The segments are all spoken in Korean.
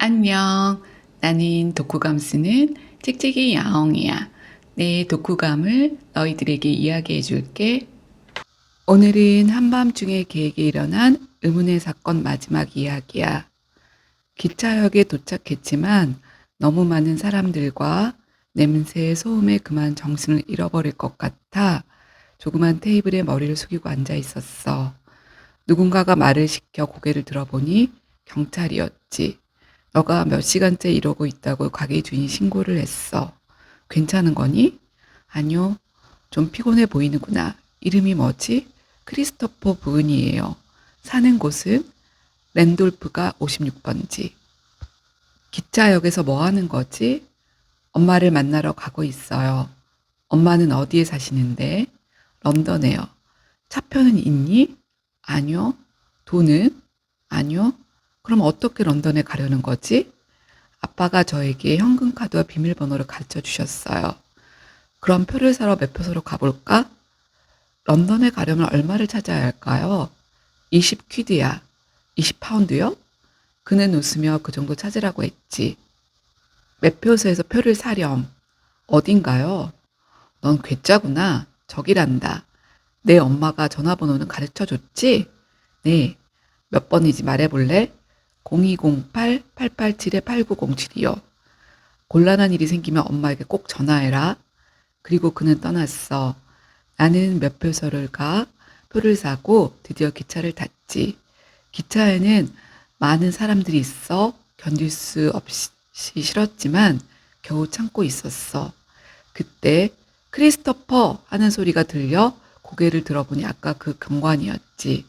안녕. 나는 독후감 쓰는 찍찍이 야옹이야. 내 독후감을 너희들에게 이야기해 줄게. 오늘은 한밤중에 계획에 일어난 의문의 사건 마지막 이야기야. 기차역에 도착했지만 너무 많은 사람들과 냄새, 소음에 그만 정신을 잃어버릴 것 같아 조그만 테이블에 머리를 숙이고 앉아 있었어. 누군가가 말을 시켜 고개를 들어보니 경찰이었지. 너가 몇 시간째 이러고 있다고 가게 주인이 신고를 했어. 괜찮은 거니? 아니요. 좀 피곤해 보이는구나. 이름이 뭐지? 크리스토퍼 부은이에요. 사는 곳은 랜돌프가 56번지. 기차역에서 뭐 하는 거지? 엄마를 만나러 가고 있어요. 엄마는 어디에 사시는데? 런던에요. 차표는 있니? 아니요. 돈은? 아니요. 그럼 어떻게 런던에 가려는 거지? 아빠가 저에게 현금카드와 비밀번호를 가르쳐 주셨어요. 그럼 표를 사러 매표소로 가볼까? 런던에 가려면 얼마를 찾아야 할까요? 20퀴드야. 20파운드요? 그는 웃으며 그 정도 찾으라고 했지. 매표소에서 표를 사렴. 어딘가요? 넌 괴짜구나. 저기란다. 내 엄마가 전화번호는 가르쳐 줬지? 네. 몇 번인지 말해볼래? 0208-887-8907이요. 곤란한 일이 생기면 엄마에게 꼭 전화해라. 그리고 그는 떠났어. 나는 몇 표소를 가 표를 사고 드디어 기차를 탔지. 기차에는 많은 사람들이 있어 견딜 수 없이 싫었지만 겨우 참고 있었어. 그때 크리스토퍼 하는 소리가 들려 고개를 들어보니 아까 그 경관이었지.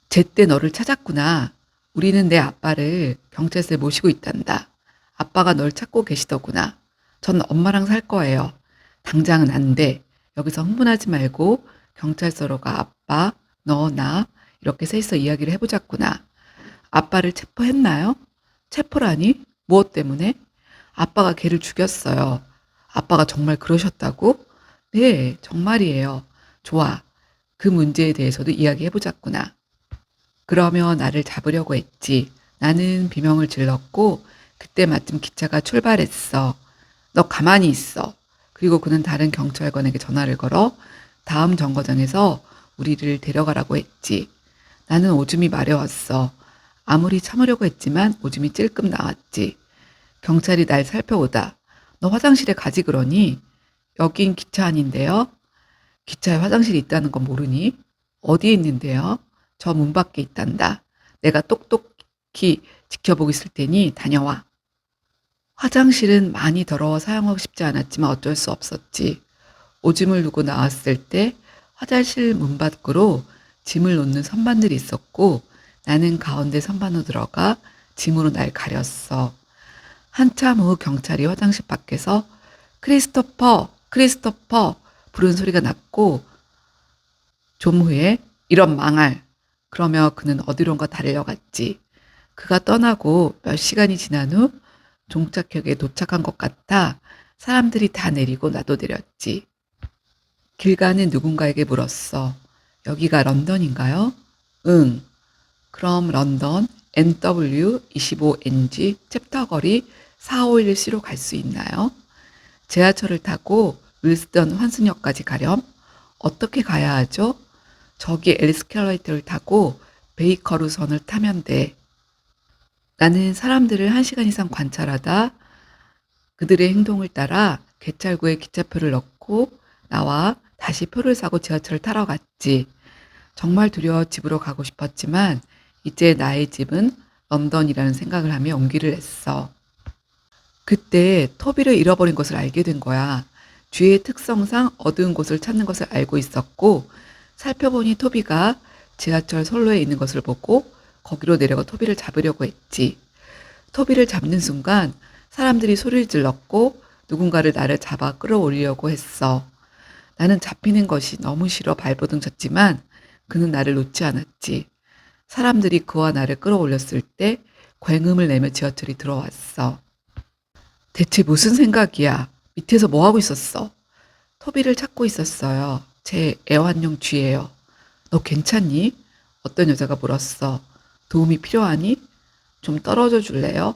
제때 너를 찾았구나. 우리는 내 아빠를 경찰서에 모시고 있단다. 아빠가 널 찾고 계시더구나. 전 엄마랑 살 거예요. 당장은 안 돼. 여기서 흥분하지 말고 경찰서로 가. 아빠, 너, 나 이렇게 셋이서 이야기를 해보자꾸나. 아빠를 체포했나요? 체포라니? 무엇 때문에? 아빠가 걔를 죽였어요. 아빠가 정말 그러셨다고? 네, 정말이에요. 좋아. 그 문제에 대해서도 이야기해보자꾸나. 그러며 나를 잡으려고 했지. 나는 비명을 질렀고 그때 마침 기차가 출발했어. 너 가만히 있어. 그리고 그는 다른 경찰관에게 전화를 걸어 다음 정거장에서 우리를 데려가라고 했지. 나는 오줌이 마려웠어. 아무리 참으려고 했지만 오줌이 찔끔 나왔지. 경찰이 날 살펴오다. 너 화장실에 가지 그러니? 여긴 기차 안인데요. 기차에 화장실이 있다는 건 모르니? 어디에 있는데요? 저 문 밖에 있단다. 내가 똑똑히 지켜보고 있을 테니 다녀와. 화장실은 많이 더러워 사용하고 싶지 않았지만 어쩔 수 없었지. 오줌을 누고 나왔을 때 화장실 문 밖으로 짐을 놓는 선반들이 있었고 나는 가운데 선반으로 들어가 짐으로 날 가렸어. 한참 후 경찰이 화장실 밖에서 크리스토퍼, 크리스토퍼 부르는 소리가 났고 좀 후에 이런 망할 그러며 그는 어디론가 달려갔지. 그가 떠나고 몇 시간이 지난 후 종착역에 도착한 것 같아 사람들이 다 내리고 나도 내렸지. 길 가는 누군가에게 물었어. 여기가 런던인가요? 응. 그럼 런던 NW25NG 챕터거리 451C로 갈 수 있나요? 지하철을 타고 윌스턴 환승역까지 가렴? 어떻게 가야 하죠? 저기 엘스컬레이터를 타고 베이커루선을 타면 돼. 나는 사람들을 1시간 이상 관찰하다 그들의 행동을 따라 개찰구에 기차표를 넣고 나와 다시 표를 사고 지하철을 타러 갔지. 정말 두려워 집으로 가고 싶었지만 이제 나의 집은 런던이라는 생각을 하며 용기를 냈어. 그때 토비를 잃어버린 것을 알게 된 거야. 쥐의 특성상 어두운 곳을 찾는 것을 알고 있었고 살펴보니 토비가 지하철 선로에 있는 것을 보고 거기로 내려가 토비를 잡으려고 했지. 토비를 잡는 순간 사람들이 소리를 질렀고 누군가를 나를 잡아 끌어올리려고 했어. 나는 잡히는 것이 너무 싫어 발버둥 쳤지만 그는 나를 놓지 않았지. 사람들이 그와 나를 끌어올렸을 때 굉음을 내며 지하철이 들어왔어. 대체 무슨 생각이야? 밑에서 뭐 하고 있었어? 토비를 찾고 있었어요. 제 애완용 쥐예요. 너 괜찮니? 어떤 여자가 물었어. 도움이 필요하니? 좀 떨어져 줄래요?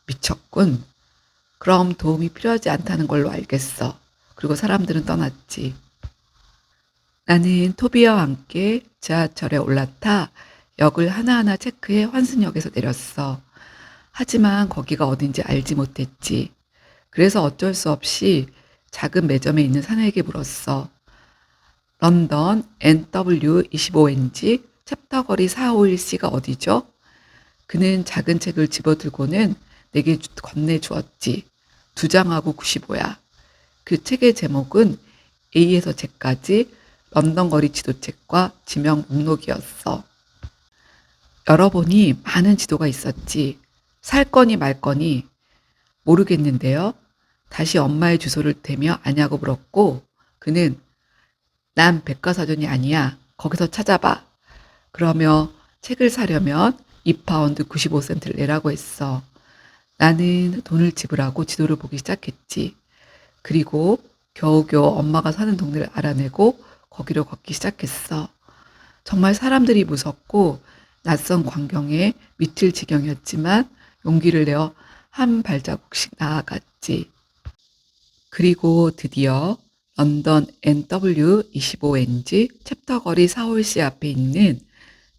미쳤군. 그럼 도움이 필요하지 않다는 걸로 알겠어. 그리고 사람들은 떠났지. 나는 토비와 함께 지하철에 올라타 역을 하나하나 체크해 환승역에서 내렸어. 하지만 거기가 어딘지 알지 못했지. 그래서 어쩔 수 없이 작은 매점에 있는 사내에게 물었어. 런던 NW25NG 챕터 거리 451C가 어디죠? 그는 작은 책을 집어들고는 내게 건네주었지. 2장하고 95야. 그 책의 제목은 A에서 Z까지 런던 거리 지도책과 지명 목록이었어. 열어보니 많은 지도가 있었지. 살 거니 말 거니 모르겠는데요. 다시 엄마의 주소를 대며 아냐고 물었고 그는 난 백과사전이 아니야. 거기서 찾아봐. 그러며 책을 사려면 2파운드 95센트를 내라고 했어. 나는 돈을 지불하고 지도를 보기 시작했지. 그리고 겨우겨우 엄마가 사는 동네를 알아내고 거기로 걷기 시작했어. 정말 사람들이 무섭고 낯선 광경에 미칠 지경이었지만 용기를 내어 한 발자국씩 나아갔지. 그리고 드디어 런던 NW25NG 챕터 거리 4홀씨 앞에 있는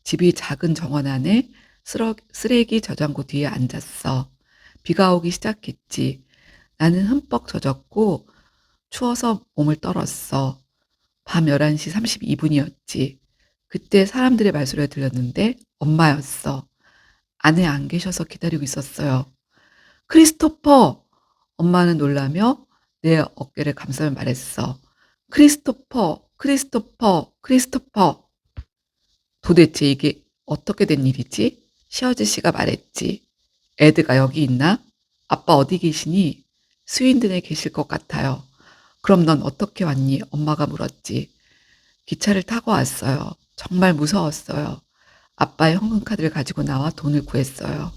집이 작은 정원 안에 쓰레기 저장고 뒤에 앉았어. 비가 오기 시작했지. 나는 흠뻑 젖었고 추워서 몸을 떨었어. 밤 11시 32분이었지. 그때 사람들의 말소리가 들렸는데 엄마였어. 안에 안 계셔서 기다리고 있었어요. 크리스토퍼! 엄마는 놀라며 내 어깨를 감싸며 말했어. 크리스토퍼, 크리스토퍼, 크리스토퍼. 도대체 이게 어떻게 된 일이지? 시어즈씨가 말했지. 에드가 여기 있나? 아빠 어디 계시니? 스윈든에 계실 것 같아요. 그럼 넌 어떻게 왔니? 엄마가 물었지. 기차를 타고 왔어요. 정말 무서웠어요. 아빠의 현금카드를 가지고 나와 돈을 구했어요.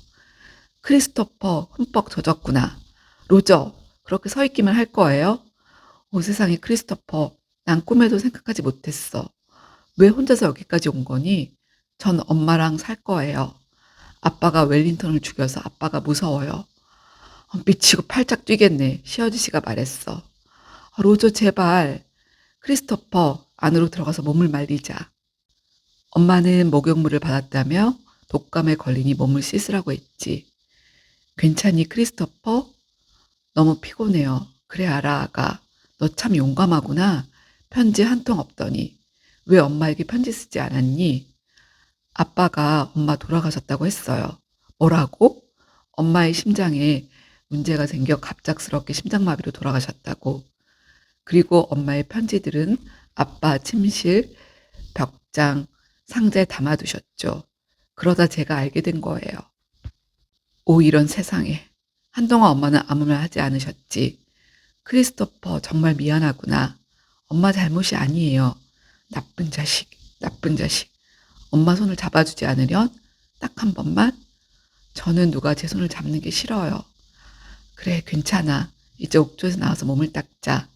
크리스토퍼 흠뻑 젖었구나. 로저, 그렇게 서 있기만 할 거예요? 오 세상에 크리스토퍼, 난 꿈에도 생각하지 못했어. 왜 혼자서 여기까지 온 거니? 전 엄마랑 살 거예요. 아빠가 웰링턴을 죽여서 아빠가 무서워요. 미치고 팔짝 뛰겠네. 시어즈씨가 말했어. 로저 제발. 크리스토퍼 안으로 들어가서 몸을 말리자. 엄마는 목욕물을 받았다며 독감에 걸리니 몸을 씻으라고 했지. 괜찮니 크리스토퍼? 너무 피곤해요. 그래 알아 아가. 너 참 용감하구나. 편지 한 통 없더니. 왜 엄마에게 편지 쓰지 않았니? 아빠가 엄마 돌아가셨다고 했어요. 뭐라고? 엄마의 심장에 문제가 생겨 갑작스럽게 심장마비로 돌아가셨다고. 그리고 엄마의 편지들은 아빠 침실, 벽장, 상자에 담아두셨죠. 그러다 제가 알게 된 거예요. 오, 이런 세상에. 한동안 엄마는 아무 말 하지 않으셨지. 크리스토퍼, 정말 미안하구나. 엄마 잘못이 아니에요. 나쁜 자식, 나쁜 자식. 엄마 손을 잡아주지 않으련? 딱 한 번만? 저는 누가 제 손을 잡는 게 싫어요. 그래, 괜찮아. 이제 옥조에서 나와서 몸을 닦자.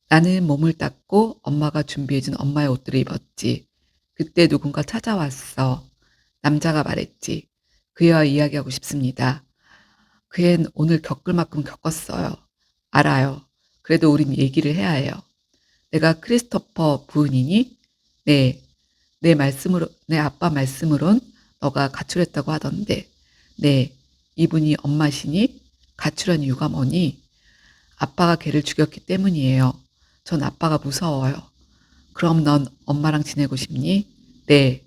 나는 몸을 닦고 엄마가 준비해준 엄마의 옷들을 입었지. 그때 누군가 찾아왔어. 남자가 말했지. 그애와 이야기하고 싶습니다. 그앤 오늘 겪을 만큼 겪었어요. 알아요. 그래도 우린 얘기를 해야 해요. 내가 크리스토퍼 부은이니? 네. 내 아빠 말씀으론 너가 가출했다고 하던데. 네. 이분이 엄마시니? 가출한 이유가 뭐니? 아빠가 걔를 죽였기 때문이에요. 전 아빠가 무서워요. 그럼 넌 엄마랑 지내고 싶니? 네.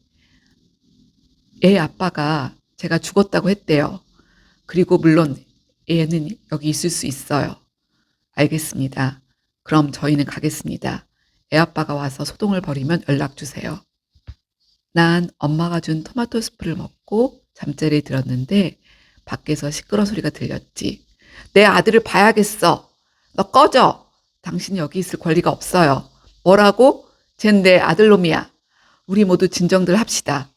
애 아빠가 제가 죽었다고 했대요. 그리고 물론 애는 여기 있을 수 있어요. 알겠습니다. 그럼 저희는 가겠습니다. 애 아빠가 와서 소동을 벌이면 연락 주세요. 난 엄마가 준 토마토 스프를 먹고 잠자리에 들었는데 밖에서 시끄러운 소리가 들렸지. 내 아들을 봐야겠어. 너 꺼져. 당신이 여기 있을 권리가 없어요. 뭐라고? 쟨 내 아들놈이야. 우리 모두 진정들 합시다.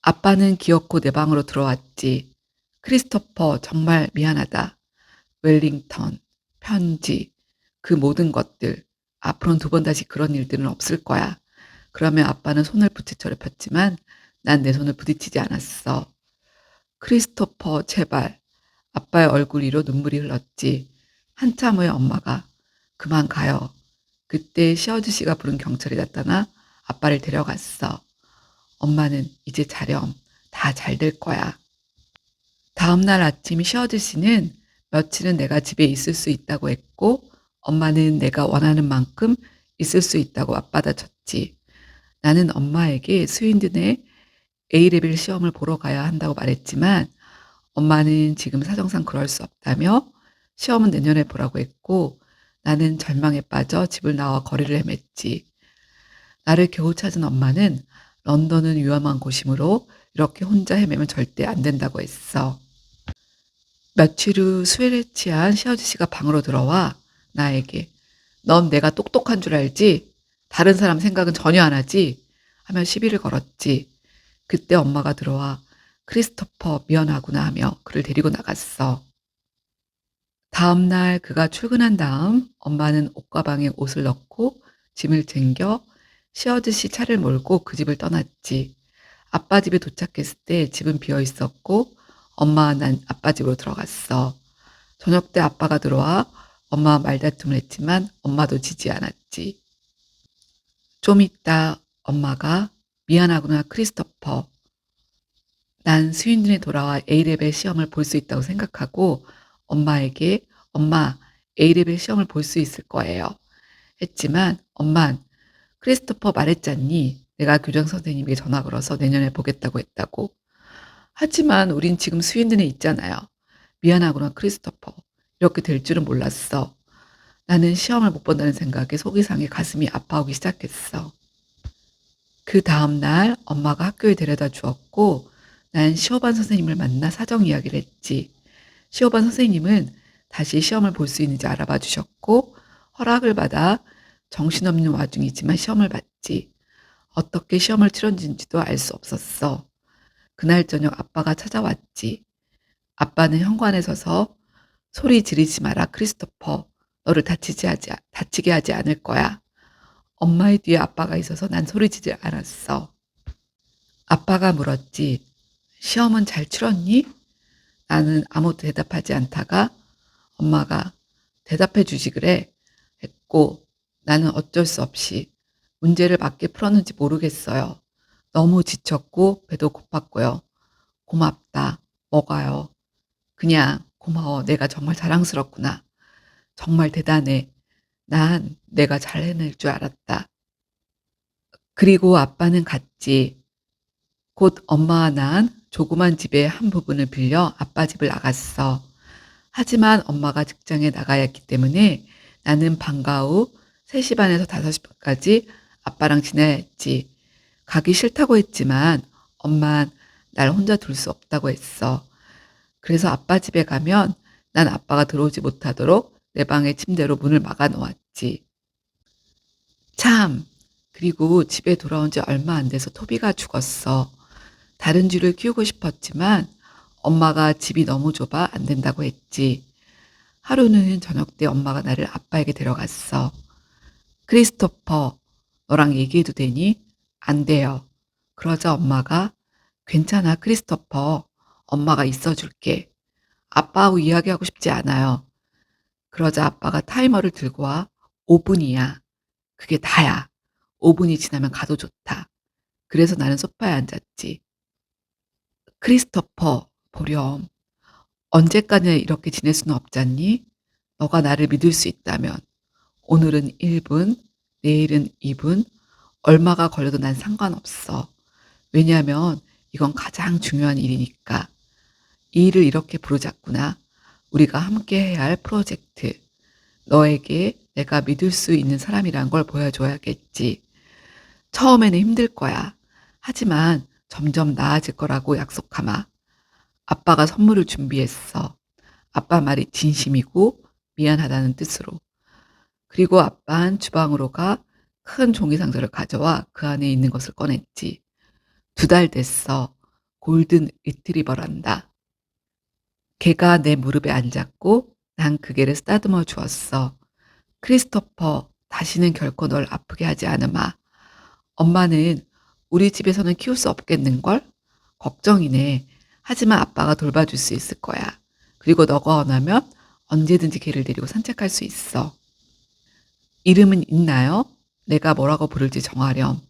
아빠는 기어코 내 방으로 들어왔지. 크리스토퍼 정말 미안하다. 웰링턴, 편지, 그 모든 것들. 앞으로는 2번 다시 그런 일들은 없을 거야. 그러면 아빠는 손을 부채처럼 폈지만 난 내 손을 부딪히지 않았어. 크리스토퍼 제발. 아빠의 얼굴 위로 눈물이 흘렀지. 한참 후에 엄마가 그만 가요. 그때 시아저씨가 부른 경찰이 나타나 아빠를 데려갔어. 엄마는 이제 자렴. 다 잘 될 거야. 다음 날 아침 시아저씨는 며칠은 내가 집에 있을 수 있다고 했고 엄마는 내가 원하는 만큼 있을 수 있다고 맞받아쳤지. 나는 엄마에게 스윈든의 A레벨 시험을 보러 가야 한다고 말했지만 엄마는 지금 사정상 그럴 수 없다며 시험은 내년에 보라고 했고 나는 절망에 빠져 집을 나와 거리를 헤맸지. 나를 겨우 찾은 엄마는 런던은 위험한 곳이므로 이렇게 혼자 헤매면 절대 안 된다고 했어. 며칠 후 술에 취한 시아저씨가 방으로 들어와 나에게 넌 내가 똑똑한 줄 알지? 다른 사람 생각은 전혀 안 하지? 하며 시비를 걸었지. 그때 엄마가 들어와 크리스토퍼 미안하구나 하며 그를 데리고 나갔어. 다음 날 그가 출근한 다음 엄마는 옷가방에 옷을 넣고 짐을 챙겨 시아저씨 차를 몰고 그 집을 떠났지. 아빠 집에 도착했을 때 집은 비어 있었고 엄마와 난 아빠 집으로 들어갔어. 저녁 때 아빠가 들어와 엄마와 말다툼을 했지만 엄마도 지지 않았지. 좀 있다 엄마가 미안하구나 크리스토퍼. 난 스윈든에 돌아와 A레벨 시험을 볼 수 있다고 생각하고 엄마에게 엄마 A레벨 시험을 볼 수 있을 거예요. 했지만 엄만 크리스토퍼 말했잖니. 내가 교장 선생님에게 전화 걸어서 내년에 보겠다고 했다고. 하지만 우린 지금 스윈든에 있잖아요. 미안하구나 크리스토퍼. 이렇게 될 줄은 몰랐어. 나는 시험을 못 본다는 생각에 속이 상해 가슴이 아파오기 시작했어. 그 다음 날 엄마가 학교에 데려다 주었고 난 시험반 선생님을 만나 사정 이야기를 했지. 시험반 선생님은 다시 시험을 볼 수 있는지 알아봐 주셨고 허락을 받아 정신없는 와중이지만 시험을 봤지. 어떻게 시험을 치렀는지도 알 수 없었어. 그날 저녁 아빠가 찾아왔지. 아빠는 현관에 서서 소리 지르지 마라 크리스토퍼. 너를 다치게 하지 않을 거야. 엄마의 뒤에 아빠가 있어서 난 소리 지지 않았어. 아빠가 물었지. 시험은 잘 치렀니? 나는 아무도 대답하지 않다가 엄마가 대답해 주지 그래 했고 나는 어쩔 수 없이 문제를 맞게 풀었는지 모르겠어요. 너무 지쳤고 배도 고팠고요. 고맙다. 뭐가요? 그냥 고마워. 내가 정말 자랑스럽구나. 정말 대단해. 난 내가 잘 해낼 줄 알았다. 그리고 아빠는 갔지. 곧 엄마와 난 조그만 집의 한 부분을 빌려 아빠 집을 나갔어. 하지만 엄마가 직장에 나가야 했기 때문에 나는 방과 후 3시 반에서 5시 반까지 아빠랑 지내야 했지. 가기 싫다고 했지만 엄만 날 혼자 둘 수 없다고 했어. 그래서 아빠 집에 가면 난 아빠가 들어오지 못하도록 내 방의 침대로 문을 막아 놓았지. 참, 그리고 집에 돌아온 지 얼마 안 돼서 토비가 죽었어. 다른 쥐를 키우고 싶었지만 엄마가 집이 너무 좁아 안 된다고 했지. 하루는 저녁 때 엄마가 나를 아빠에게 데려갔어. 크리스토퍼, 너랑 얘기해도 되니? 안 돼요. 그러자 엄마가 괜찮아, 크리스토퍼. 엄마가 있어줄게. 아빠하고 이야기하고 싶지 않아요. 그러자 아빠가 타이머를 들고 와. 5분이야. 그게 다야. 5분이 지나면 가도 좋다. 그래서 나는 소파에 앉았지. 크리스토퍼, 보렴. 언제까지나 이렇게 지낼 수는 없잖니? 너가 나를 믿을 수 있다면. 오늘은 1분, 내일은 2분, 얼마가 걸려도 난 상관없어. 왜냐하면 이건 가장 중요한 일이니까. 이 일을 이렇게 부르자꾸나. 우리가 함께 해야 할 프로젝트. 너에게 내가 믿을 수 있는 사람이란 걸 보여줘야겠지. 처음에는 힘들 거야. 하지만 점점 나아질 거라고 약속하마. 아빠가 선물을 준비했어. 아빠 말이 진심이고 미안하다는 뜻으로. 그리고 아빠는 주방으로 가 큰 종이 상자를 가져와 그 안에 있는 것을 꺼냈지. 2달 됐어. 골든 리트리버란다. 걔가 내 무릎에 앉았고 난 그 개를 쓰다듬어 주었어. 크리스토퍼, 다시는 결코 널 아프게 하지 않으마. 엄마는 우리 집에서는 키울 수 없겠는걸? 걱정이네. 하지만 아빠가 돌봐줄 수 있을 거야. 그리고 너가 원하면 언제든지 걔를 데리고 산책할 수 있어. 이름은 있나요? 내가 뭐라고 부를지 정하렴.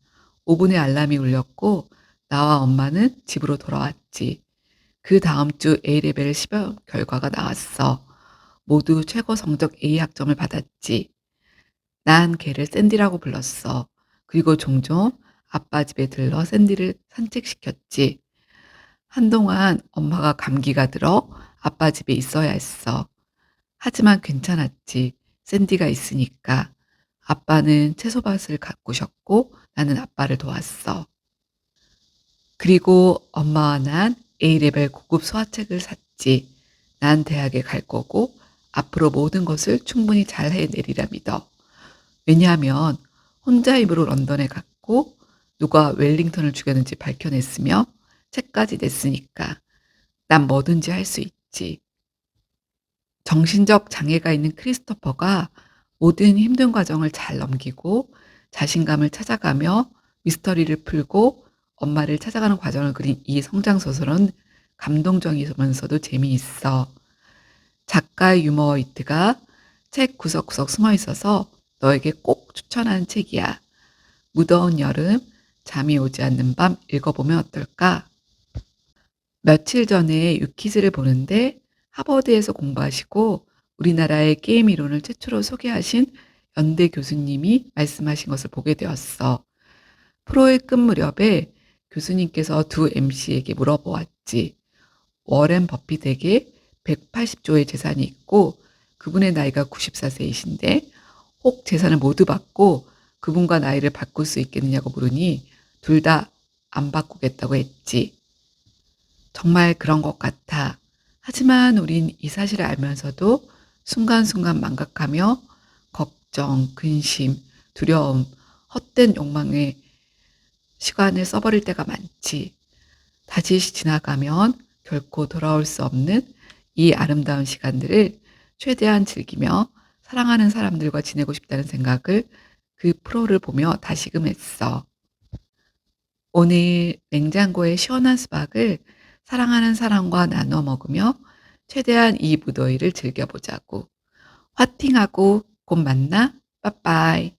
5분의 알람이 울렸고 나와 엄마는 집으로 돌아왔지. 그 다음 주 A레벨 시험 결과가 나왔어. 모두 최고 성적 A 학점을 받았지. 난 걔를 샌디라고 불렀어. 그리고 종종 아빠 집에 들러 샌디를 산책시켰지. 한동안 엄마가 감기가 들어 아빠 집에 있어야 했어. 하지만 괜찮았지. 샌디가 있으니까. 아빠는 채소밭을 가꾸셨고 나는 아빠를 도왔어. 그리고 엄마와 난 A레벨 고급 수화책을 샀지. 난 대학에 갈 거고 앞으로 모든 것을 충분히 잘 해내리라 믿어. 왜냐하면 혼자 입으로 런던에 갔고 누가 웰링턴을 죽였는지 밝혀냈으며 책까지 냈으니까 난 뭐든지 할 수 있지. 정신적 장애가 있는 크리스토퍼가 모든 힘든 과정을 잘 넘기고 자신감을 찾아가며 미스터리를 풀고 엄마를 찾아가는 과정을 그린 이 성장 소설은 감동적이면서도 재미있어. 작가의 유머 위트가 책 구석구석 숨어 있어서 너에게 꼭 추천하는 책이야. 무더운 여름, 잠이 오지 않는 밤 읽어보면 어떨까? 며칠 전에 유퀴즈를 보는데 하버드에서 공부하시고 우리나라의 게임 이론을 최초로 소개하신 연대 교수님이 말씀하신 것을 보게 되었어. 프로의 끝 무렵에 교수님께서 두 MC에게 물어보았지. 워렌 버핏에게 180조의 재산이 있고 그분의 나이가 94세이신데 혹 재산을 모두 받고 그분과 나이를 바꿀 수 있겠느냐고 물으니 둘 다 안 바꾸겠다고 했지. 정말 그런 것 같아. 하지만 우린 이 사실을 알면서도 순간순간 망각하며 걱정, 근심, 두려움, 헛된 욕망에 시간을 써버릴 때가 많지. 다시 지나가면 결코 돌아올 수 없는 이 아름다운 시간들을 최대한 즐기며 사랑하는 사람들과 지내고 싶다는 생각을 그 프로를 보며 다시금 했어. 오늘 냉장고에 시원한 수박을 사랑하는 사람과 나눠 먹으며 최대한 이 무더위를 즐겨보자고. 화팅하고 곧 만나. 빠빠이.